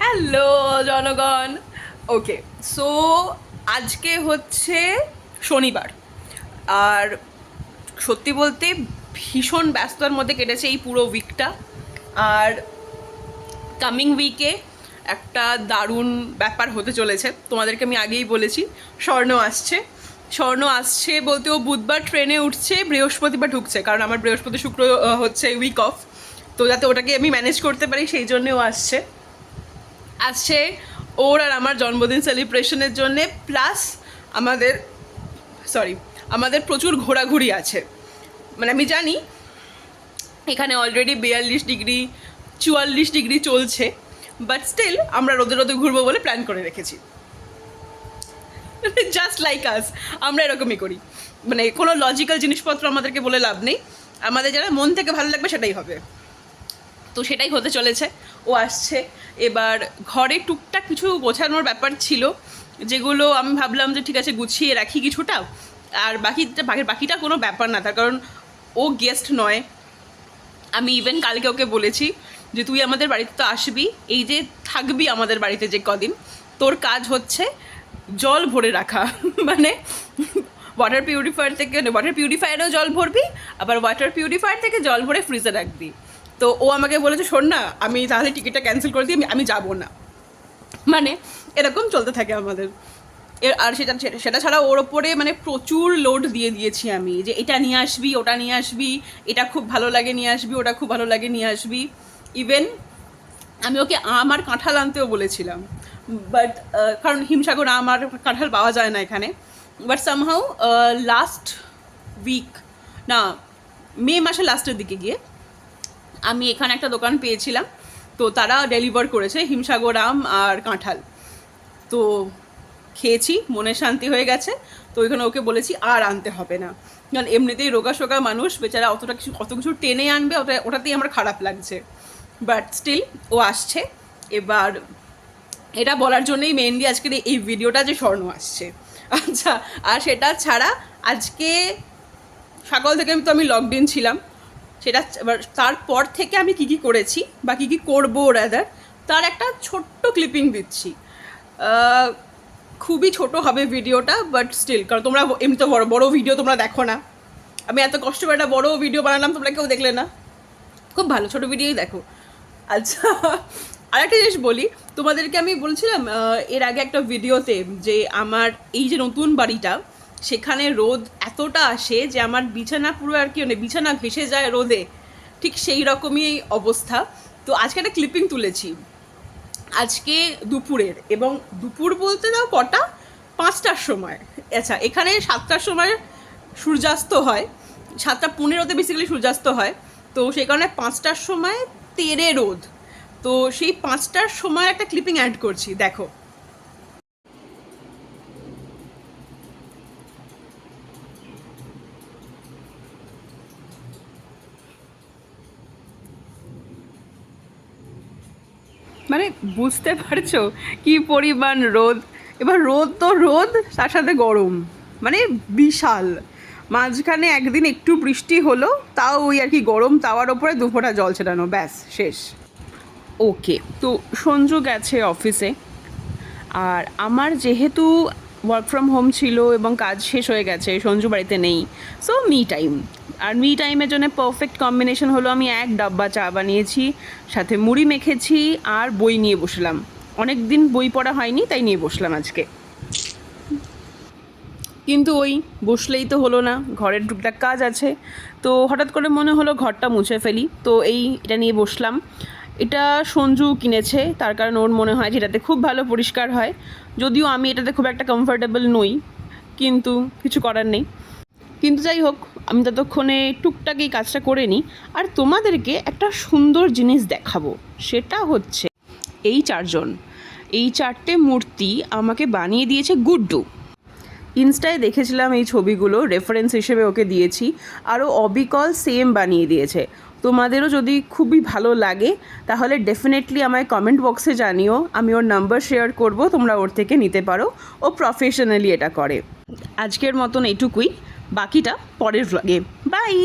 Hello জনগণ। ওকে, so আজকে হচ্ছে শনিবার, আর সত্যি বলতে ভীষণ ব্যস্ততার মধ্যে কেটেছে এই পুরো উইকটা। আর কামিং উইকে একটা দারুণ ব্যাপার হতে চলেছে, তোমাদেরকে আমি আগেই বলেছি। স্বর্ণ আসছে বলতে ও বুধবার ট্রেনে উঠছে, বৃহস্পতিবার ঢুকছে, কারণ আমার বৃহস্পতি শুক্র হচ্ছে উইক অফ। তো যাতে ওটাকে আমি ম্যানেজ করতে পারি সেই জন্যেও আসছে ওর আর আমার জন্মদিন সেলিব্রেশনের জন্যে। প্লাস আমাদের প্রচুর ঘোরাঘুরি আছে। মানে আমি জানি এখানে অলরেডি 42 ডিগ্রি 44 ডিগ্রি চলছে, বাট স্টিল আমরা রোদে রোদে ঘুরবো বলে প্ল্যান করে রেখেছি। জাস্ট লাইক আস, আমরা এরকমই করি। মানে কোনো লজিক্যাল জিনিসপত্র আমাদেরকে বলে লাভ নেই, আমাদের যারা মন থেকে ভালো লাগবে সেটাই হবে। তো সেটাই হতে চলেছে। ও আসছে, এবার ঘরে টুকটাক কিছু গোছানোর ব্যাপার ছিল, যেগুলো আমি ভাবলাম যে ঠিক আছে গুছিয়ে রাখি কিছুটা, আর বাকিটা কোনো ব্যাপার না। তার কারণ ও গেস্ট নয়। আমি ইভেন কালকে ওকে বলেছি যে তুই আমাদের বাড়িতে তো আসবি, এই যে থাকবি আমাদের বাড়িতে যে কদিন, তোর কাজ হচ্ছে জল ভরে রাখা। মানে ওয়াটার পিউরিফায়ারেও জল ভরবি, আবার ওয়াটার পিউরিফায়ার থেকে জল ভরে ফ্রিজে রাখবি। তো ও আমাকে বলেছে শোন না, আমি তাহলে টিকিটটা ক্যান্সেল করে দিই, আমি যাবো না। মানে এরকম চলতে থাকে আমাদের। আর সেটা ছাড়া ওর ওপরে মানে প্রচুর লোড দিয়ে দিয়েছি আমি, যে এটা নিয়ে আসবি, ওটা নিয়ে আসবি, এটা খুব ভালো লাগে নিয়ে আসবি, ওটা খুব ভালো লাগে নিয়ে আসবি। ইভেন আমি ওকে আম আর কাঁঠাল আনতেও বলেছিলাম, বাট কারণ হিমসাগর আম আর কাঁঠাল পাওয়া যায় না এখানে। বাট সামহাউ লাস্ট উইক, না, মে মাসের লাস্টের দিকে গিয়ে আমি এখানে একটা দোকান পেয়েছিলাম, তো তারা ডেলিভার করেছে হিমসাগর আম আর কাঁঠাল। তো খেয়েছি, মনে শান্তি হয়ে গেছে। তো ওইখানে ওকে বলেছি আর আনতে হবে না, কারণ এমনিতেই রোগা শোকা মানুষ বেচারা অত কিছু টেনে আনবে, ওটাতেই আমার খারাপ লাগছে। বাট স্টিল ও আসছে। এবার এটা বলার জন্যই মেইনলি আজকের এই ভিডিওটা যে স্বর্ণ আসছে। আচ্ছা, আর সেটা ছাড়া আজকে সকাল থেকে তো আমি লকডাউন ছিলাম, সেটা এবার তারপর থেকে আমি কী কী করেছি বা কী কী করবো রাদার, তার একটা ছোট্ট ক্লিপিং দিচ্ছি। খুবই ছোট হবে ভিডিওটা, বাট স্টিল, কারণ তোমরা এমনি তো বড় ভিডিও তোমরা দেখো না। আমি এত কষ্ট করে একটা বড় ভিডিও বানালাম, তোমরা কেউ দেখলে না। খুব ভালো ছোট ভিডিওই দেখো। আচ্ছা, আরেকটা জিনিস বলি তোমাদেরকে, আমি বলছিলাম এর আগে একটা ভিডিওতে যে আমার এই যে নতুন বাড়িটা, সেখানে রোদ এতটা আসে যে আমার বিছানা পুরো আর কি, মানে বিছানা ভেসে যায় রোদে, ঠিক সেই রকমই অবস্থা। তো আজকে একটা ক্লিপিং তুলেছি আজকে দুপুরের, এবং দুপুর বলতে দাও কটা, 5টার সময়। আচ্ছা, এখানে 7টার সময় সূর্যাস্ত হয়, 7টা 15-তে বেসিক্যালি সূর্যাস্ত হয়। তো সেই কারণে 5টার সময় তেড়ে রোদ। তো সেই 5টার সময় একটা ক্লিপিং অ্যাড করছি, দেখো। মানে বুঝতে পারছো কি পরিমাণ রোদ। এবার রোদ তো রোদ, তার সাথে গরম, মানে বিশাল। মাঝখানে একদিন একটু বৃষ্টি হলো, তাও ওই আর কি গরম তাওয়ার ওপরে 2 ফোঁটা জল ছেটানো, ব্যাস শেষ। ওকে, তো সঞ্জু গেছে অফিসে, আর আমার যেহেতু ওয়ার্ক ফ্রম হোম ছিল এবং কাজ শেষ হয়ে গেছে, সঞ্জু বাড়িতে নেই, সো মি টাইম। আর মি টাইমের জন্য পারফেক্ট কম্বিনেশন হলো আমি 1 ডাব্বা চা বানিয়েছি, সাথে মুড়ি মেখেছি, আর বই নিয়ে বসলাম। অনেক দিন বই পড়া হয়নি, তাই নিয়ে বসলাম আজকে। কিন্তু ওই বসলেই তো হলো না, ঘরের টুকটাক কাজ আছে। তো হঠাৎ করে মনে হলো ঘরটা মুছে ফেলি, তো এটা নিয়ে বসলাম। এটা সঞ্জু কিনেছে, তার কারণ ওর মনে হয় যেটাতে খুব ভালো পরিষ্কার হয়। যদিও আমি এটাতে খুব একটা কমফোর্টেবল নই, কিন্তু কিছু করার নেই। কিন্তু যাই হোক, আমি ততক্ষণে টুকটাক এই কাজটা করে নিই, আর তোমাদেরকে একটা সুন্দর জিনিস দেখাবো। সেটা হচ্ছে এই 4টে মূর্তি আমাকে বানিয়ে দিয়েছে গুড্ডু। ইনস্টায় দেখেছিলাম এই ছবিগুলো, রেফারেন্স হিসেবে ওকে দিয়েছি, আরও অবিকল সেম বানিয়ে দিয়েছে। তোমাদেরও যদি খুবই ভালো লাগে তাহলে ডেফিনেটলি আমায় কমেন্ট বক্সে জানিও, আমি ওর নাম্বার শেয়ার করব, তোমরা ওর থেকে নিতে পারো। ও প্রফেশনালি এটা করে। আজকের মতন এইটুকুই, বাকিটা পরের ভ্লগে। বাই।